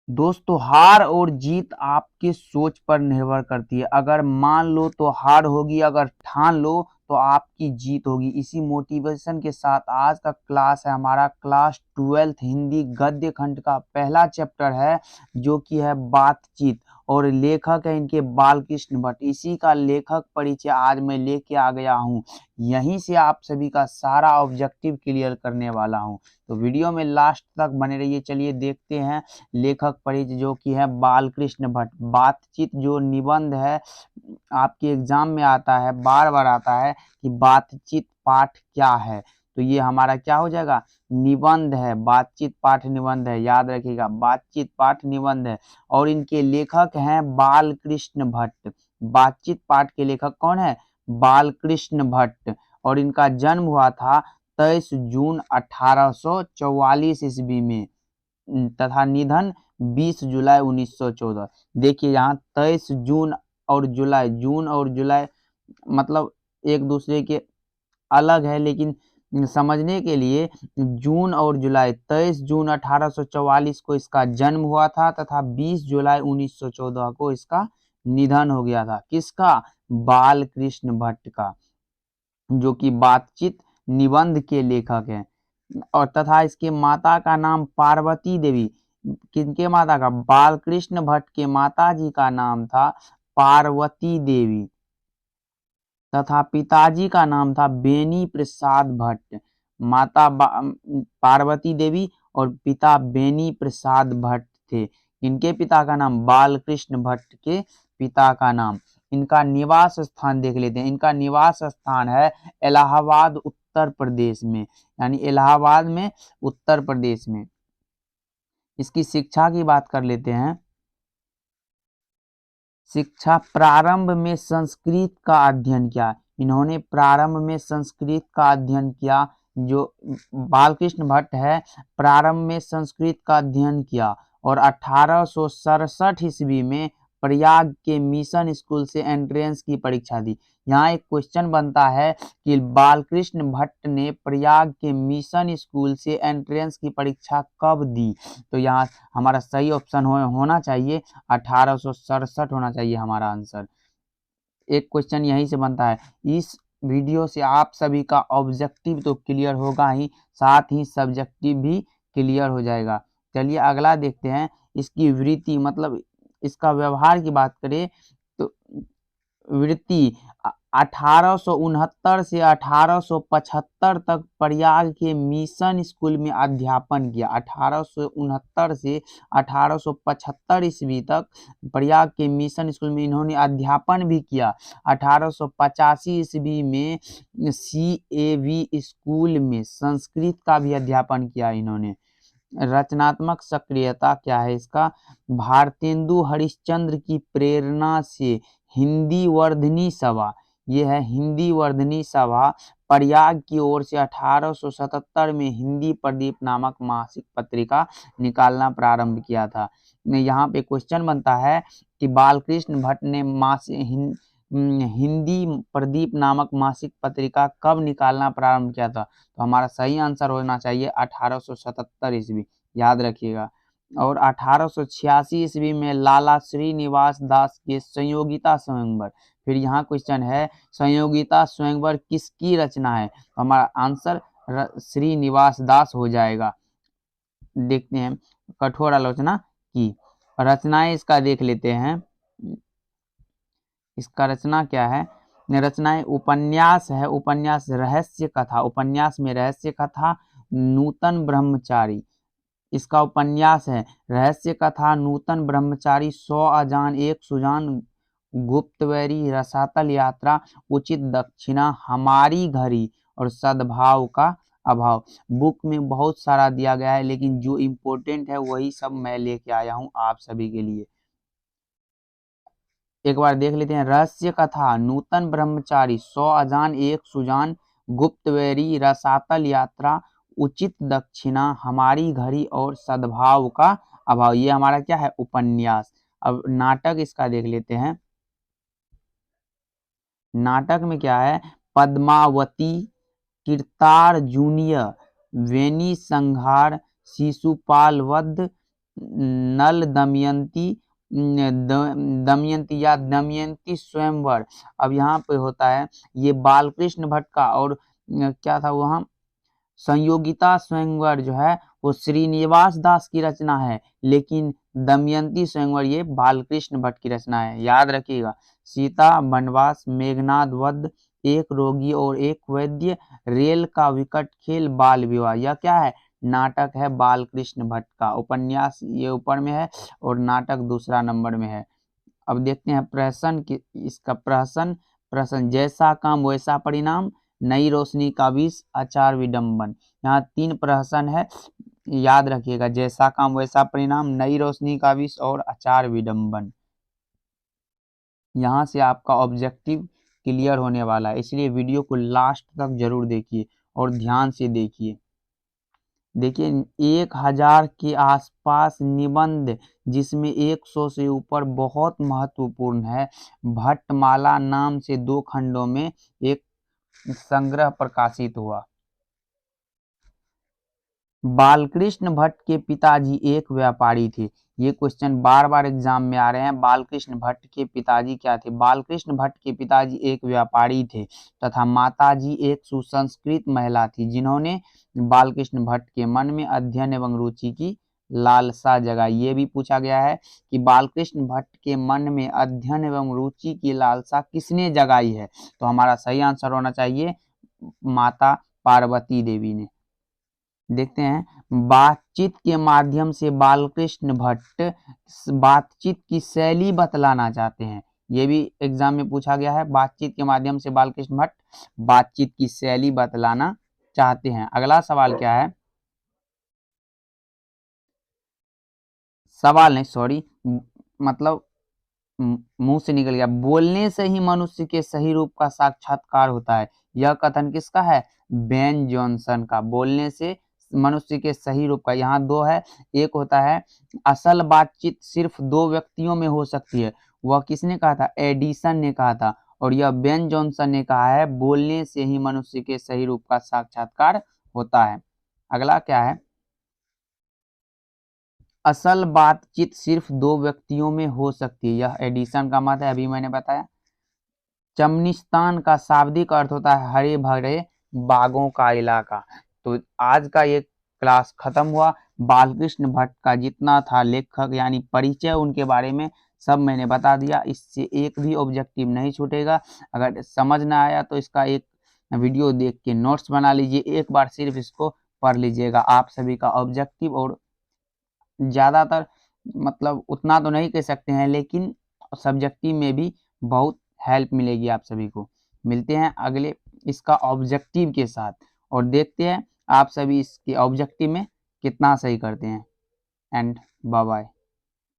दोस्तों, हार और जीत आपकी सोच पर निर्भर करती है। अगर मान लो तो हार होगी, अगर ठान लो तो आपकी जीत होगी। इसी मोटिवेशन के साथ आज का क्लास है हमारा क्लास 12th हिंदी गद्य खंड का पहला चैप्टर है, जो कि है बातचीत। और लेखक है इनके बालकृष्ण भट्ट। इसी का लेखक परिचय आज मैं लेके आ गया हूँ। यहीं से आप सभी का सारा ऑब्जेक्टिव क्लियर करने वाला हूँ, तो वीडियो में लास्ट तक बने रहिए। चलिए देखते हैं लेखक परिचय, जो कि है बालकृष्ण भट्ट। बातचीत जो निबंध है आपके एग्जाम में आता है, बार बार आता है कि बातचीत पाठ क्या है, तो ये हमारा क्या हो जाएगा, निबंध है। बातचीत पाठ निबंध है, याद रखिएगा, बातचीत पाठ निबंध है। और इनके लेखक हैं बालकृष्ण भट्ट। बातचीत पाठ के लेखक कौन है, बालकृष्ण भट्ट। और इनका जन्म हुआ था 23 जून 1844 ईस्वी में, तथा निधन 20 जुलाई 1914। देखिए यहाँ 23 जून और जुलाई, जून और जुलाई मतलब एक दूसरे के अलग है, लेकिन समझने के लिए जून और जुलाई, 23 जून 1844 को इसका जन्म हुआ था तथा 20 जुलाई 1914 को इसका निधन हो गया था। किसका, बालकृष्ण भट्ट का, जो कि बातचीत निबंध के लेखक हैं। और तथा इसके माता का नाम पार्वती देवी। किनके माता का, बालकृष्ण भट्ट के माता जी का नाम था पार्वती देवी, तथा पिताजी का नाम था बेनी प्रसाद भट्ट। माता पार्वती देवी और पिता बेनी प्रसाद भट्ट थे। इनके पिता का नाम, बालकृष्ण भट्ट के पिता का नाम। इनका निवास स्थान देख लेते हैं। इनका निवास स्थान है इलाहाबाद उत्तर प्रदेश में, यानी इलाहाबाद में उत्तर प्रदेश में। इसकी शिक्षा की बात कर लेते हैं। शिक्षा, प्रारंभ में संस्कृत का अध्ययन किया। इन्होंने प्रारंभ में संस्कृत का अध्ययन किया। जो बालकृष्ण भट्ट है, प्रारंभ में संस्कृत का अध्ययन किया और 1867 ईस्वी में प्रयाग के मिशन स्कूल से एंट्रेंस की परीक्षा दी। यहाँ एक क्वेश्चन बनता है कि बालकृष्ण भट्ट ने प्रयाग के मिशन स्कूल से एंट्रेंस की परीक्षा कब दी, तो यहाँ हमारा सही ऑप्शन होना चाहिए 1867 होना चाहिए हमारा आंसर। एक क्वेश्चन यहीं से बनता है। इस वीडियो से आप सभी का ऑब्जेक्टिव तो क्लियर होगा ही, साथ ही सब्जेक्टिव भी क्लियर हो जाएगा। चलिए अगला देखते हैं। इसकी वृत्ति मतलब इसका व्यवहार की बात करें तो वृत्ति 1869 से 1875 तक प्रयाग के मिशन स्कूल में अध्यापन किया। 1869 से 1875 ईस्वी तक प्रयाग के मिशन स्कूल में इन्होंने अध्यापन भी किया। 1885 ईस्वी में CAV स्कूल में संस्कृत का भी अध्यापन किया इन्होंने। रचनात्मक सक्रियता क्या है इसका, भारतेंदु हरिश्चंद्र की प्रेरणा से हिंदी वर्धनी सभा, ये है हिंदी वर्धनी सभा, प्रयाग की ओर से 1877 में हिंदी प्रदीप नामक मासिक पत्रिका निकालना प्रारंभ किया था। यहाँ पे क्वेश्चन बनता है कि बालकृष्ण भट्ट ने हिंदी प्रदीप नामक मासिक पत्रिका कब निकालना प्रारंभ किया था, तो हमारा सही आंसर होना चाहिए 1877 ईस्वी, याद रखिएगा। और 1886 ईस्वी में लाला श्रीनिवास दास के संयोगिता स्वयंवर। फिर यहाँ क्वेश्चन है संयोगिता स्वयंवर किसकी रचना है, तो हमारा आंसर श्रीनिवास दास हो जाएगा। देखते हैं कठोर आलोचना की रचनाएं, इसका देख लेते हैं। इसका रचना क्या है, रचनाएं उपन्यास है, उपन्यास रहस्य कथा, उपन्यास में रहस्य कथा नूतन ब्रह्मचारी, इसका उपन्यास है रहस्य कथा नूतन ब्रह्मचारी, 100 अजान एक सुजान, गुप्तवैरी, रसातल यात्रा, उचित दक्षिणा, हमारी घड़ी और सद्भाव का अभाव। बुक में बहुत सारा दिया गया है, लेकिन जो इम्पोर्टेंट है वही सब मैं लेके आया हूँ आप सभी के लिए। एक बार देख लेते हैं। रहस्य कथा नूतन ब्रह्मचारी, 100 अजान एक सुजान, गुप्तवैरी, रसातल यात्रा, उचित दक्षिणा, हमारी घड़ी और सद्भाव का अभाव, ये हमारा क्या है, उपन्यास। अब नाटक इसका देख लेते हैं। नाटक में क्या है, पद्मावती, कीर्तार्जुनीय, वेणी संहार, शिशुपाल वध, नल दमयंती दमयंती या दमयंती स्वयंवर। अब यहाँ पे होता है ये बालकृष्ण भट्ट का, और क्या था वहाँ संयोगिता स्वयंवर जो है वो श्रीनिवास दास की रचना है, लेकिन दमयंती स्वयंवर ये बालकृष्ण भट्ट की रचना है। याद रखिएगा, सीता वनवास, मेघनाद वध, एक रोगी और एक वैद्य, रेल का विकट खेल, बाल विवाह, यह क्या है? नाटक है बालकृष्ण भट्ट का। उपन्यास ये ऊपर में है और नाटक दूसरा नंबर में है। अब देखते हैं प्रहसन की, इसका प्रहसन, प्रहसन जैसा काम वैसा परिणाम, नई रोशनी का विष, आचार विडंबन। यहाँ 3 प्रहसन है, याद रखिएगा, जैसा काम वैसा परिणाम, नई रोशनी का विष और आचार विडंबन। यहाँ से आपका ऑब्जेक्टिव क्लियर होने वाला है, इसलिए वीडियो को लास्ट तक जरूर देखिए और ध्यान से देखिए। देखिए 1000 के आसपास निबंध, जिसमें 100 से ऊपर बहुत महत्वपूर्ण है। भट्टमाला नाम से 2 खंडों में एक संग्रह प्रकाशित हुआ। बालकृष्ण भट्ट के पिताजी एक व्यापारी थे। ये क्वेश्चन बार बार एग्जाम में आ रहे हैं। बालकृष्ण भट्ट के पिताजी क्या थे? बालकृष्ण भट्ट के पिताजी एक व्यापारी थे तथा माताजी एक सुसंस्कृत महिला थी, जिन्होंने बालकृष्ण भट्ट के मन में अध्ययन एवं रुचि की लालसा जगाई। ये भी पूछा गया है कि बालकृष्ण भट्ट के मन में अध्ययन एवं रुचि की लालसा किसने जगाई है? तो हमारा सही आंसर होना चाहिए माता पार्वती देवी ने। देखते हैं, बातचीत के माध्यम से बालकृष्ण भट्ट बातचीत की शैली बतलाना चाहते हैं। ये भी एग्जाम में पूछा गया है। बातचीत के माध्यम से बालकृष्ण भट्ट बातचीत की शैली बतलाना चाहते हैं। अगला सवाल क्या है? सवाल नहीं, सॉरी, मतलब मुंह से निकल गया। बोलने से ही मनुष्य के सही रूप का साक्षात्कार होता है, यह कथन किसका है? बेन जॉनसन का। बोलने से मनुष्य के सही रूप का, यहाँ 2 है। एक होता है असल बातचीत सिर्फ 2 व्यक्तियों में हो सकती है, वह किसने कहा था? एडिसन ने कहा था। और यह बेन जॉनसन ने कहा है बोलने से ही मनुष्य के सही रूप का साक्षात्कार होता है। अगला क्या है? असल बातचीत सिर्फ 2 व्यक्तियों में हो सकती है, यह एडिसन का मत है, अभी मैंने बताया। चमनिस्तान का शाब्दिक अर्थ होता है हरे भरे बागों का इलाका। तो आज का ये क्लास खत्म हुआ। बालकृष्ण भट्ट का जितना था लेखक यानी परिचय उनके बारे में सब मैंने बता दिया। इससे एक भी ऑब्जेक्टिव नहीं छूटेगा। अगर समझ ना आया तो इसका एक वीडियो देख के नोट्स बना लीजिए, एक बार सिर्फ इसको पढ़ लीजिएगा। आप सभी का ऑब्जेक्टिव और ज़्यादातर, मतलब उतना तो नहीं कह सकते हैं, लेकिन सब्जेक्टिव में भी बहुत हेल्प मिलेगी आप सभी को। मिलते हैं अगले इसका ऑब्जेक्टिव के साथ और देखते हैं आप सभी इसके ऑब्जेक्टिव में कितना सही करते हैं। And bye bye.